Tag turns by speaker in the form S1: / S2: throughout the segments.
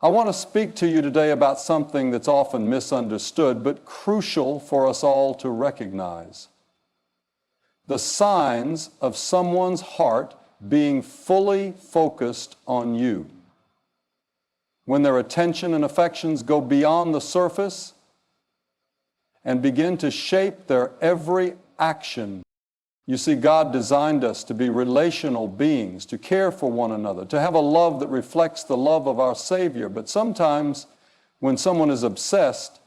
S1: I want to speak to you today about something that's often misunderstood, but crucial for us all to recognize. The signs of someone's heart being fully focused on you. When their attention and affections go beyond the surface and begin to shape their every action. You see, God designed us to be relational beings, to care for one another, to have a love that reflects the love of our Savior. But sometimes when someone is obsessed,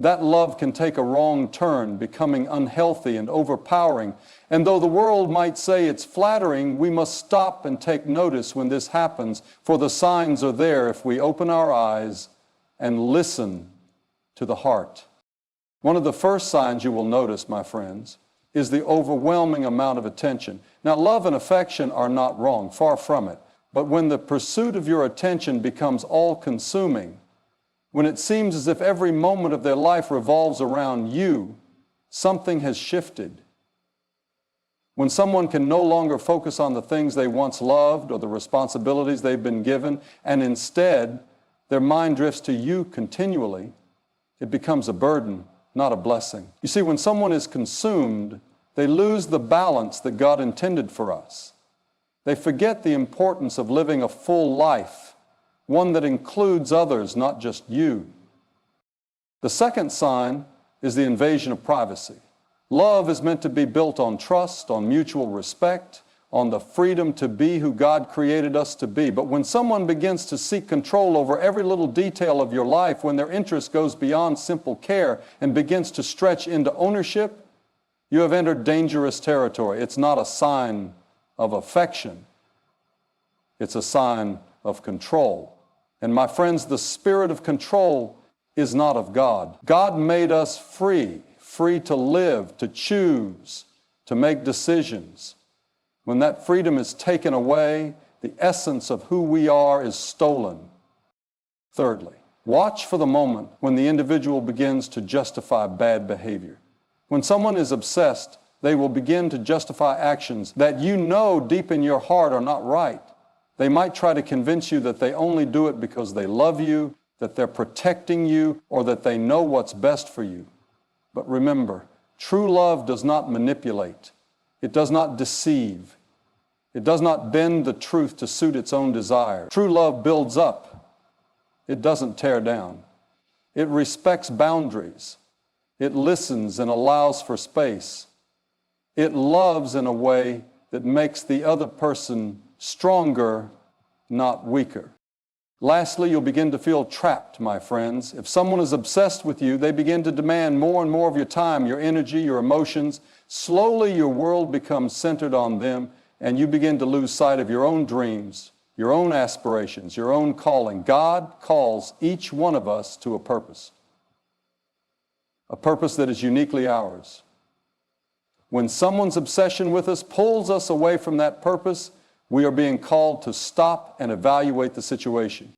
S1: that love can take a wrong turn, becoming unhealthy and overpowering. And though the world might say it's flattering, we must stop and take notice when this happens, for the signs are there if we open our eyes and listen to the heart. One of the first signs you will notice, my friends, is the overwhelming amount of attention. Now, love and affection are not wrong, far from it. But when the pursuit of your attention becomes all-consuming, when it seems as if every moment of their life revolves around you, something has shifted. When someone can no longer focus on the things they once loved or the responsibilities they've been given, and instead their mind drifts to you continually, it becomes a burden, not a blessing. You see, when someone is consumed, they lose the balance that God intended for us. They forget the importance of living a full life, one that includes others, not just you. The second sign is the invasion of privacy. Love is meant to be built on trust, on mutual respect, on the freedom to be who God created us to be. But when someone begins to seek control over every little detail of your life, when their interest goes beyond simple care and begins to stretch into ownership, you have entered dangerous territory. It's not a sign of affection. It's a sign of control. And my friends, the spirit of control is not of God. God made us free to live, to choose, to make decisions. When that freedom is taken away, the essence of who we are is stolen. Thirdly, watch for the moment when the individual begins to justify bad behavior. When someone is obsessed, they will begin to justify actions that you know deep in your heart are not right. They might try to convince you that they only do it because they love you, that they're protecting you, or that they know what's best for you. But remember, true love does not manipulate. It does not deceive. It does not bend the truth to suit its own desire. True love builds up. It doesn't tear down. It respects boundaries. It listens and allows for space. It loves in a way that makes the other person stronger, not weaker. Lastly, you'll begin to feel trapped, my friends. If someone is obsessed with you, they begin to demand more and more of your time, your energy, your emotions. Slowly, your world becomes centered on them, and you begin to lose sight of your own dreams, your own aspirations, your own calling. God calls each one of us to a purpose that is uniquely ours. When someone's obsession with us pulls us away from that purpose, we are being called to stop and evaluate the situation.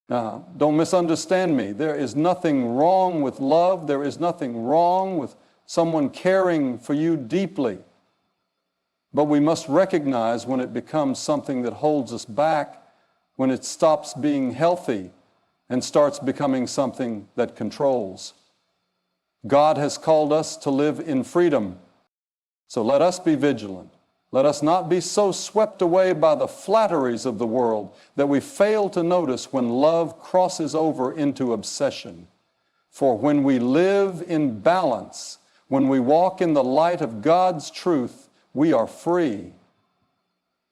S1: Now, don't misunderstand me. There is nothing wrong with love. There is nothing wrong with someone caring for you deeply. But we must recognize when it becomes something that holds us back, when it stops being healthy and starts becoming something that controls. God has called us to live in freedom. So let us be vigilant. Let us not be so swept away by the flatteries of the world that we fail to notice when love crosses over into obsession. For when we live in balance, when we walk in the light of God's truth, we are free.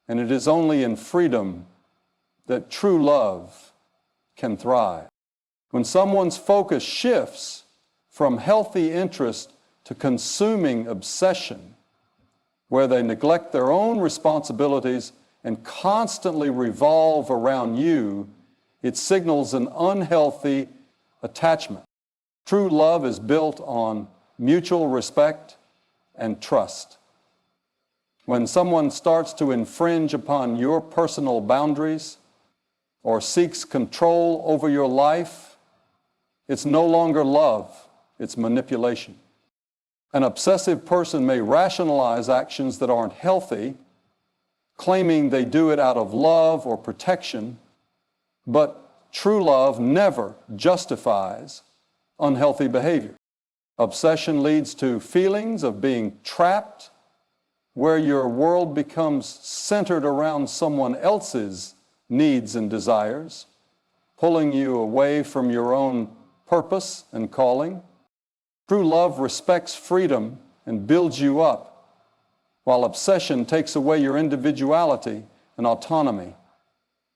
S1: And it is only in freedom that true love can thrive. When someone's focus shifts from healthy interest to consuming obsession, where they neglect their own responsibilities and constantly revolve around you, it signals an unhealthy attachment. True love is built on mutual respect and trust. When someone starts to infringe upon your personal boundaries or seeks control over your life, it's no longer love, it's manipulation. An obsessive person may rationalize actions that aren't healthy, claiming they do it out of love or protection, but true love never justifies unhealthy behavior. Obsession leads to feelings of being trapped, where your world becomes centered around someone else's needs and desires, pulling you away from your own purpose and calling. True love respects freedom and builds you up, while obsession takes away your individuality and autonomy.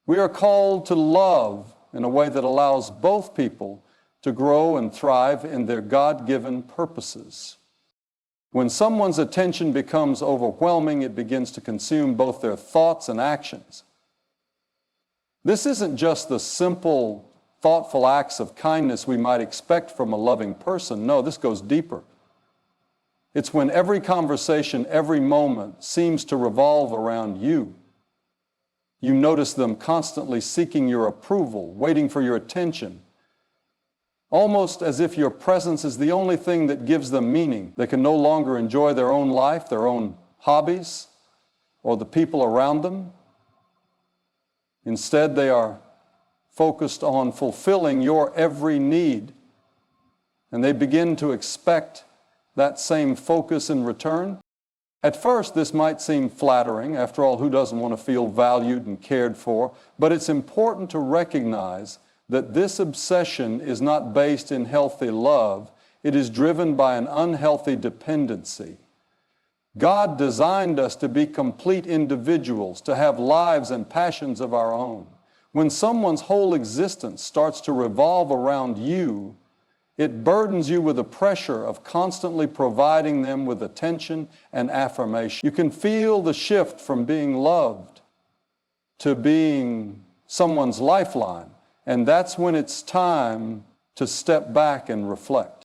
S1: We are called to love in a way that allows both people to grow and thrive in their God-given purposes. When someone's attention becomes overwhelming, it begins to consume both their thoughts and actions. This isn't just the simple, thoughtful acts of kindness we might expect from a loving person. No, this goes deeper. It's when every conversation, every moment seems to revolve around you. You notice them constantly seeking your approval, waiting for your attention, almost as if your presence is the only thing that gives them meaning. They can no longer enjoy their own life, their own hobbies, or the people around them. Instead, they are focused on fulfilling your every need, and they begin to expect that same focus in return. At first, this might seem flattering. After all, who doesn't want to feel valued and cared for? But it's important to recognize that this obsession is not based in healthy love. It is driven by an unhealthy dependency. God designed us to be complete individuals, to have lives and passions of our own. When someone's whole existence starts to revolve around you, it burdens you with the pressure of constantly providing them with attention and affirmation. You can feel the shift from being loved to being someone's lifeline, and that's when it's time to step back and reflect.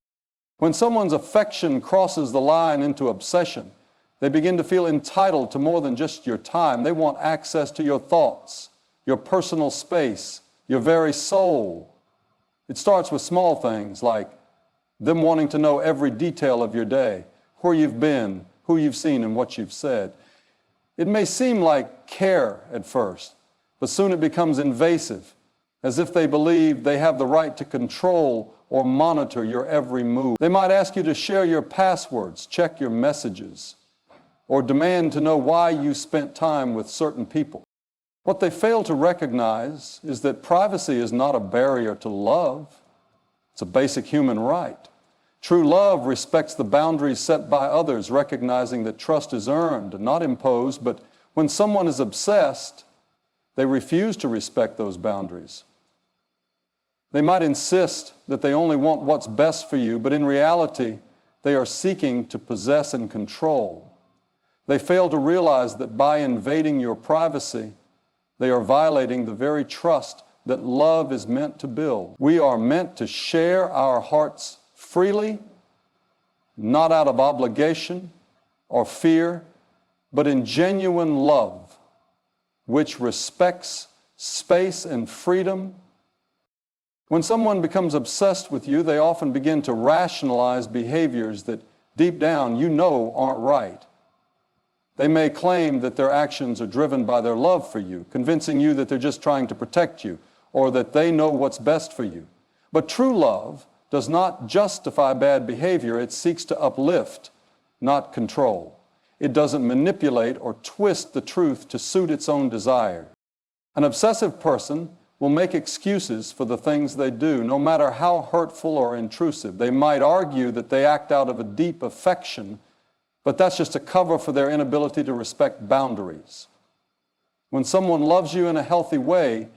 S1: When someone's affection crosses the line into obsession, they begin to feel entitled to more than just your time. They want access to your thoughts, your personal space, your very soul. It starts with small things like them wanting to know every detail of your day, where you've been, who you've seen, and what you've said. It may seem like care at first, but soon it becomes invasive, as if they believe they have the right to control or monitor your every move. They might ask you to share your passwords, check your messages, or demand to know why you spent time with certain people. What they fail to recognize is that privacy is not a barrier to love. It's a basic human right. True love respects the boundaries set by others, recognizing that trust is earned, not imposed. But when someone is obsessed, they refuse to respect those boundaries. They might insist that they only want what's best for you, but in reality, they are seeking to possess and control. They fail to realize that by invading your privacy, they are violating the very trust that love is meant to build. We are meant to share our hearts freely, not out of obligation or fear, but in genuine love, which respects space and freedom. When someone becomes obsessed with you, they often begin to rationalize behaviors that deep down you know aren't right. They may claim that their actions are driven by their love for you, convincing you that they're just trying to protect you or that they know what's best for you. But true love does not justify bad behavior. It seeks to uplift, not control. It doesn't manipulate or twist the truth to suit its own desire. An obsessive person will make excuses for the things they do, no matter how hurtful or intrusive. They might argue that they act out of a deep affection, but that's just a cover for their inability to respect boundaries. When someone loves you in a healthy way,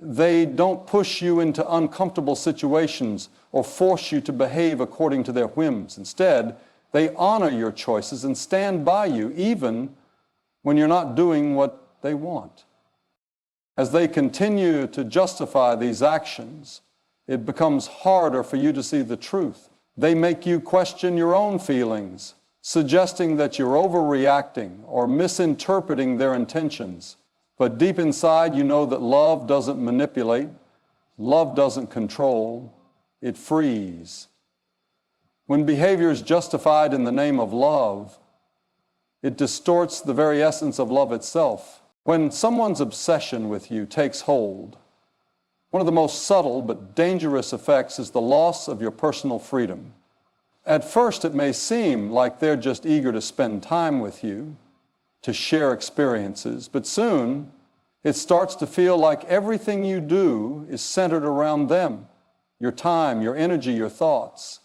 S1: they don't push you into uncomfortable situations or force you to behave according to their whims. Instead, they honor your choices and stand by you even when you're not doing what they want. As they continue to justify these actions, it becomes harder for you to see the truth. They make you question your own feelings, suggesting that you're overreacting or misinterpreting their intentions. But deep inside, you know that love doesn't manipulate, love doesn't control, it frees. When behavior is justified in the name of love, it distorts the very essence of love itself. When someone's obsession with you takes hold, One of the most subtle but dangerous effects is the loss of your personal freedom. At first, it may seem like they're just eager to spend time with you, to share experiences, but soon it starts to feel like everything you do is centered around them. Your time, your energy, your thoughts.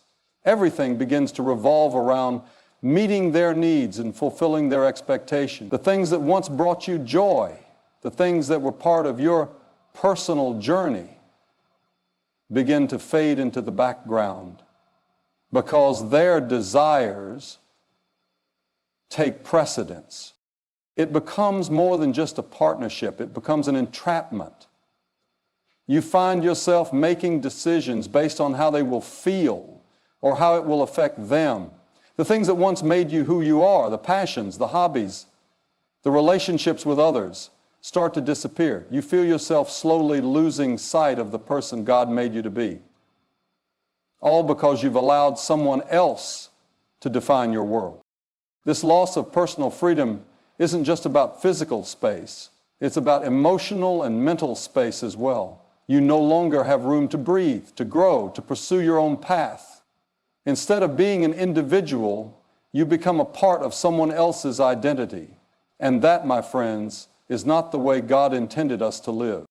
S1: Everything begins to revolve around meeting their needs and fulfilling their expectations. The things that once brought you joy, the things that were part of your personal journey, begin to fade into the background because their desires take precedence. It becomes more than just a partnership. It becomes an entrapment. You find yourself making decisions based on how they will feel or how it will affect them. The things that once made you who you are, the passions, the hobbies, the relationships with others, start to disappear. You feel yourself slowly losing sight of the person God made you to be. All because you've allowed someone else to define your world. This loss of personal freedom isn't just about physical space. It's about emotional and mental space as well. You no longer have room to breathe, to grow, to pursue your own path. Instead of being an individual, you become a part of someone else's identity. And that, my friends, is not the way God intended us to live.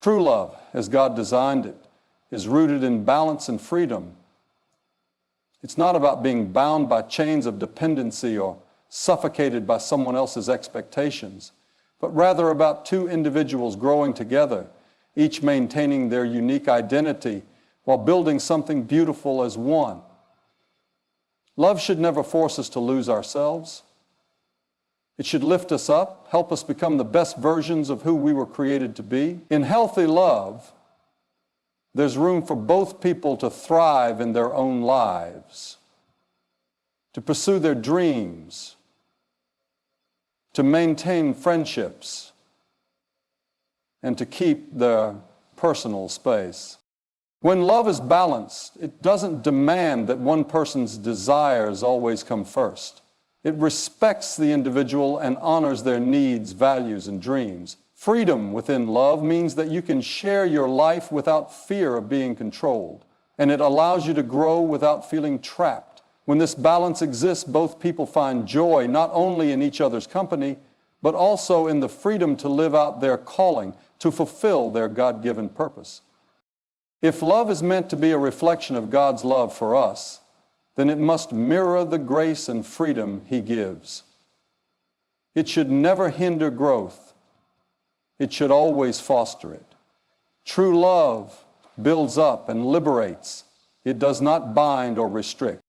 S1: True love, as God designed it, is rooted in balance and freedom. It's not about being bound by chains of dependency or suffocated by someone else's expectations, but rather about two individuals growing together, each maintaining their unique identity while building something beautiful as one. Love should never force us to lose ourselves. It should lift us up, help us become the best versions of who we were created to be. In healthy love, there's room for both people to thrive in their own lives, to pursue their dreams, to maintain friendships, and to keep their personal space. When love is balanced, it doesn't demand that one person's desires always come first. It respects the individual and honors their needs, values, and dreams. Freedom within love means that you can share your life without fear of being controlled, and it allows you to grow without feeling trapped. When this balance exists, both people find joy not only in each other's company, but also in the freedom to live out their calling, to fulfill their God-given purpose. If love is meant to be a reflection of God's love for us, then it must mirror the grace and freedom He gives. It should never hinder growth. It should always foster it. True love builds up and liberates. It does not bind or restrict.